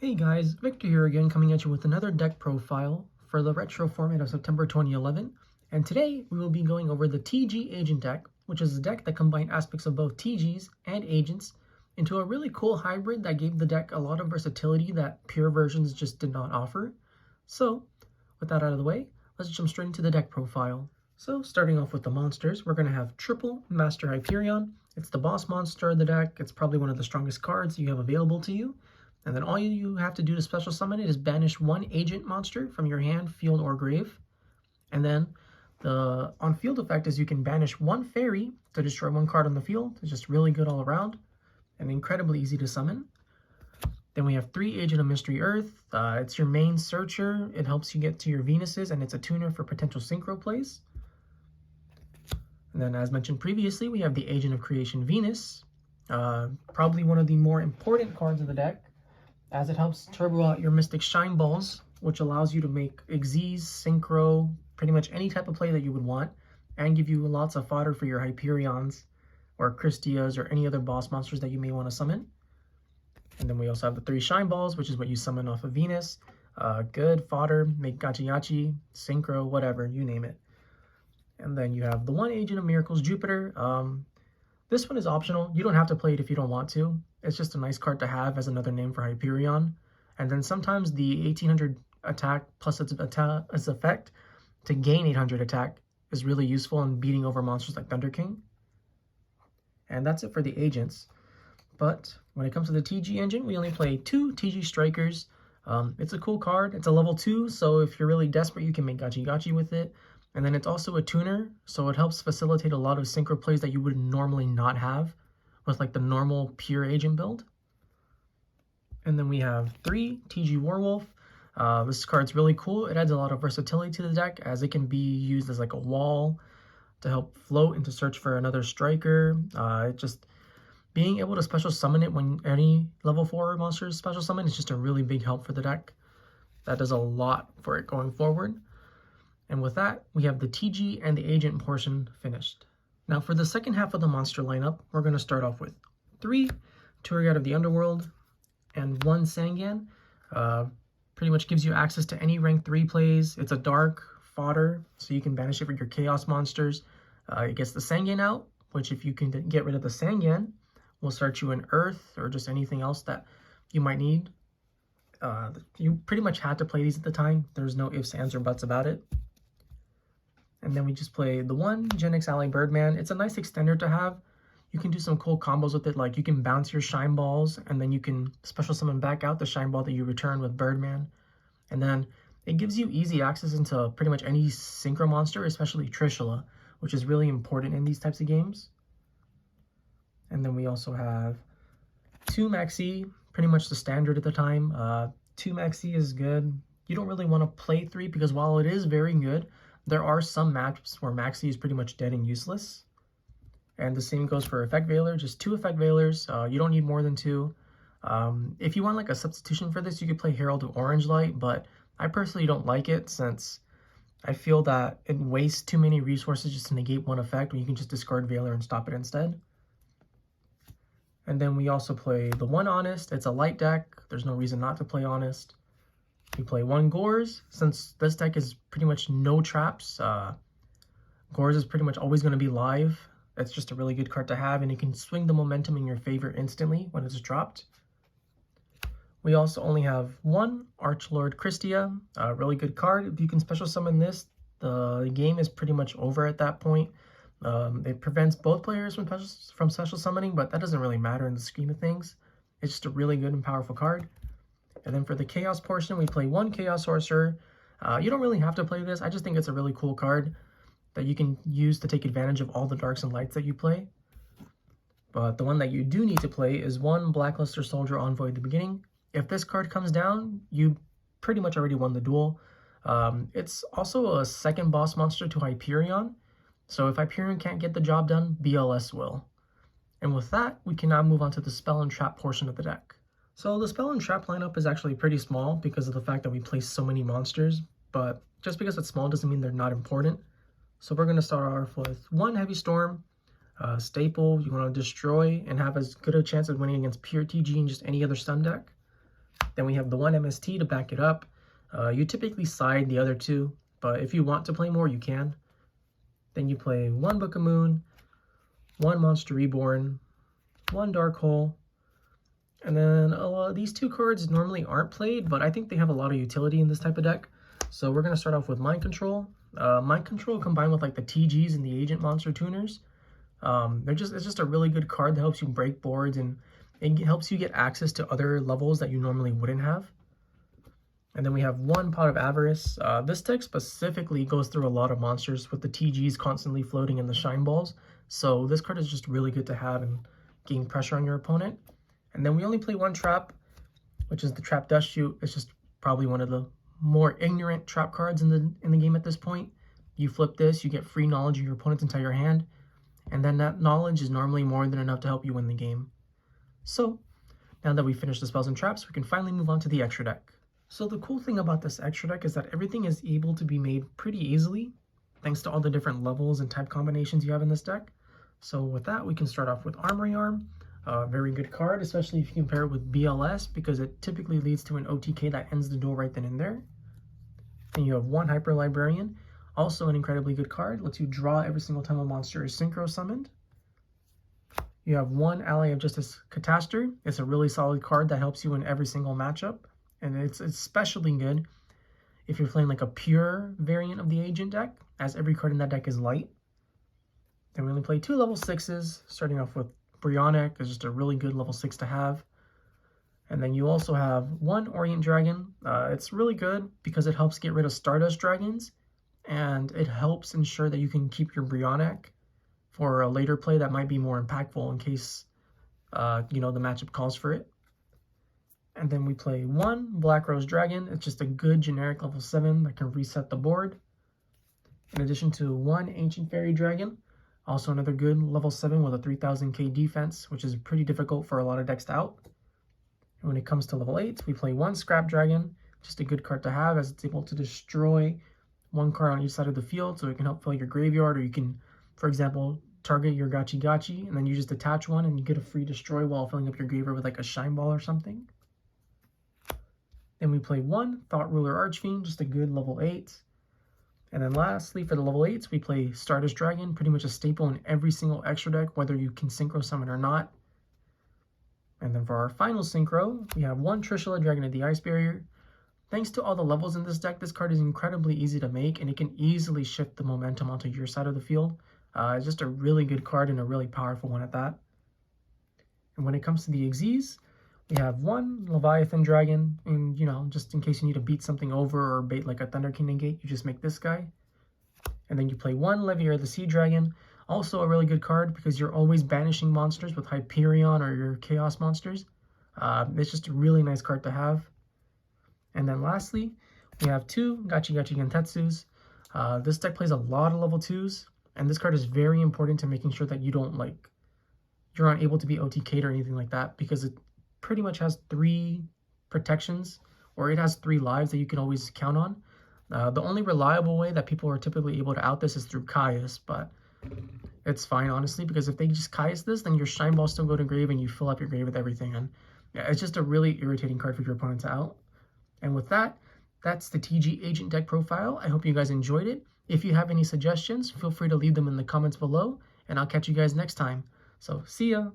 Hey guys, Victor here again, coming at you with another deck profile for the retro format of September 2011. And today we will be going over the TG Agent deck, which is a deck that combined aspects of both TGs and agents into a really cool hybrid that gave the deck a lot of versatility that pure versions just did not offer. So, with that out of the way, let's jump straight into the deck profile. So, starting off with the monsters, we're going to have triple Master Hyperion. It's the boss monster of the deck. It's probably one of the strongest cards you have available to you. And then all you have to do to special summon it is banish one agent monster from your hand, field, or grave. And then the on-field effect is you can banish one fairy to destroy one card on the field. It's just really good all around and incredibly easy to summon. Then we have 3 Agent of Mystery Earth. It's your main searcher. It helps you get to your Venuses, and it's a tuner for potential synchro plays. And then, as mentioned previously, we have the Agent of Creation Venus. Probably one of the more important cards of the deck, as it helps turbo out your Mystic Shine Balls, which allows you to make Xyz, Synchro, pretty much any type of play that you would want, and give you lots of fodder for your Hyperions or Kristyas or any other boss monsters that you may want to summon. And then we also have the 3 Shine Balls, which is what you summon off of Venus. Good fodder, make Gachi, Synchro, whatever, you name it. And then you have the 1 Agent of Miracles, Jupiter. This one is optional. You don't have to play it if you don't want to. It's just a nice card to have as another name for Hyperion. And then sometimes the 1800 attack plus its effect to gain 800 attack is really useful in beating over monsters like Thunder King. And that's it for the agents. But when it comes to the TG engine, we only play 2 TG Strikers. It's a cool card. It's a level 2, so if you're really desperate, you can make Gachi with it. And then it's also a tuner, so it helps facilitate a lot of synchro plays that you would normally not have with like the normal pure agent build. And then we have 3 TG Warwolf. This card's really cool. It adds a lot of versatility to the deck, as it can be used as like a wall to help float and to search for another striker. Just being able to special summon it when any level 4 monsters special summon is just a really big help for the deck. That does a lot for it going forward. And with that, we have the TG and the agent portion finished. Now for the second half of the monster lineup, we're going to start off with 3 Tour Guide of the Underworld and 1 Sangan. Pretty much gives you access to any rank 3 plays. It's a dark fodder, so you can banish it for your chaos monsters. It gets the Sangan out, which if you can get rid of the Sangan, will start you in Earth or just anything else that you might need. You pretty much had to play these at the time. There's no ifs, ands, or buts about it. And then we just play the 1 Genex ally Birdman. It's a nice extender to have. You can do some cool combos with it, like you can bounce your Shine Balls, and then you can special summon back out the Shine Ball that you return with Birdman. And then it gives you easy access into pretty much any synchro monster, especially Trishula, which is really important in these types of games. And then we also have 2 Maxx, pretty much the standard at the time. 2 Maxx is good. You don't really want to play 3 because while it is very good, there are some maps where Maxx is pretty much dead and useless. And the same goes for Effect Veiler, just 2 Effect Veilers. You don't need more than 2. If you want like a substitution for this, you could play Herald of Orange Light, but I personally don't like it since I feel that it wastes too many resources just to negate one effect when you can just discard Veiler and stop it instead. And then we also play the 1 Honest. It's a light deck. There's no reason not to play Honest. We play 1 Gorz. Since this deck is pretty much no traps, Gorz is pretty much always going to be live. It's just a really good card to have, and you can swing the momentum in your favor instantly when it's dropped. We also only have 1 Archlord Kristya, a really good card. If you can special summon this, the game is pretty much over at that point. It prevents both players from special summoning, but that doesn't really matter in the scheme of things. It's just a really good and powerful card. And then for the Chaos portion, we play 1 Chaos Sorcerer. You don't really have to play this. I just think it's a really cool card that you can use to take advantage of all the darks and lights that you play. But the one that you do need to play is 1 Blackluster Soldier Envoy at the beginning. If this card comes down, you pretty much already won the duel. It's also a second boss monster to Hyperion. So if Hyperion can't get the job done, BLS will. And with that, we can now move on to the Spell and Trap portion of the deck. So the Spell and Trap lineup is actually pretty small because of the fact that we play so many monsters, but just because it's small doesn't mean they're not important. So we're going to start off with 1 Heavy Storm, staple. You want to destroy and have as good a chance of winning against pure TG and just any other stun deck. Then we have the one MST to back it up. You typically side the other two, but if you want to play more, you can. Then you play one Book of Moon, one Monster Reborn, one Dark Hole, and then these two cards normally aren't played, but I think they have a lot of utility in this type of deck. So we're going to start off with Mind Control. Mind Control combined with like the TGs and the Agent Monster Tuners. It's just a really good card that helps you break boards, and it helps you get access to other levels that you normally wouldn't have. And then we have one Pot of Avarice. This deck specifically goes through a lot of monsters with the TGs constantly floating in the Shine Balls. So this card is just really good to have and gain pressure on your opponent. And then we only play one trap, which is the Trap Dustshoot. It's just probably one of the more ignorant trap cards in the game at this point. You flip this, you get free knowledge of your opponent's entire hand, and then that knowledge is normally more than enough to help you win the game. So, now that we've finished the spells and traps, we can finally move on to the extra deck. So the cool thing about this extra deck is that everything is able to be made pretty easily, thanks to all the different levels and type combinations you have in this deck. So with that, we can start off with Armory Arm. Very good card, especially if you compare it with BLS, because it typically leads to an OTK that ends the duel right then and there. And you have one Hyper Librarian, also an incredibly good card, lets you draw every single time a monster is synchro summoned. You have one Ally of Justice Catastor. It's a really solid card that helps you in every single matchup, and it's especially good if you're playing like a pure variant of the Agent deck, as every card in that deck is light. Then we only play two level 6s, starting off with Birdman is just a really good level 6 to have. And then you also have one Orient Dragon. It's really good because it helps get rid of Stardust Dragons, and it helps ensure that you can keep your Birdman for a later play that might be more impactful in case, the matchup calls for it. And then we play one Black Rose Dragon. It's just a good generic level 7 that can reset the board. In addition to one Ancient Fairy Dragon. Also another good level 7 with a 3000k defense, which is pretty difficult for a lot of decks to out. And when it comes to level 8, we play one Scrap Dragon, just a good card to have as it's able to destroy one card on each side of the field, so it can help fill your graveyard, or you can, for example, target your Gachi Gachi, and then you just attach one and you get a free destroy while filling up your graveyard with like a Shine Ball or something. Then we play one Thought Ruler Archfiend, just a good level 8. And then lastly, for the level 8s, we play Stardust Dragon, pretty much a staple in every single extra deck, whether you can synchro summon or not. And then for our final synchro, we have one Trishula Dragon of the Ice Barrier. Thanks to all the levels in this deck, this card is incredibly easy to make, and it can easily shift the momentum onto your side of the field. It's just a really good card and a really powerful one at that. And when it comes to the XYZs, we have one Leviathan Dragon, and just in case you need to beat something over or bait like a Thunder King Negate, you just make this guy. And then you play one Levier the Sea Dragon, also a really good card because you're always banishing monsters with Hyperion or your Chaos monsters. It's just a really nice card to have. And then lastly, we have two Gachi Gachi Gentetsus. This deck plays a lot of level 2s, and this card is very important to making sure that you're unable to be OTK'd or anything like that, because it pretty much has 3 protections, or it has 3 lives that you can always count on. The only reliable way that people are typically able to out this is through Caius, but it's fine, honestly, because if they just Caius this, then your Shine Balls still go to grave and you fill up your grave with everything. And yeah, it's just a really irritating card for your opponent to out. And with that, that's the TG Agent deck profile. I hope you guys enjoyed it. If you have any suggestions, feel free to leave them in the comments below, and I'll catch you guys next time. So, see ya!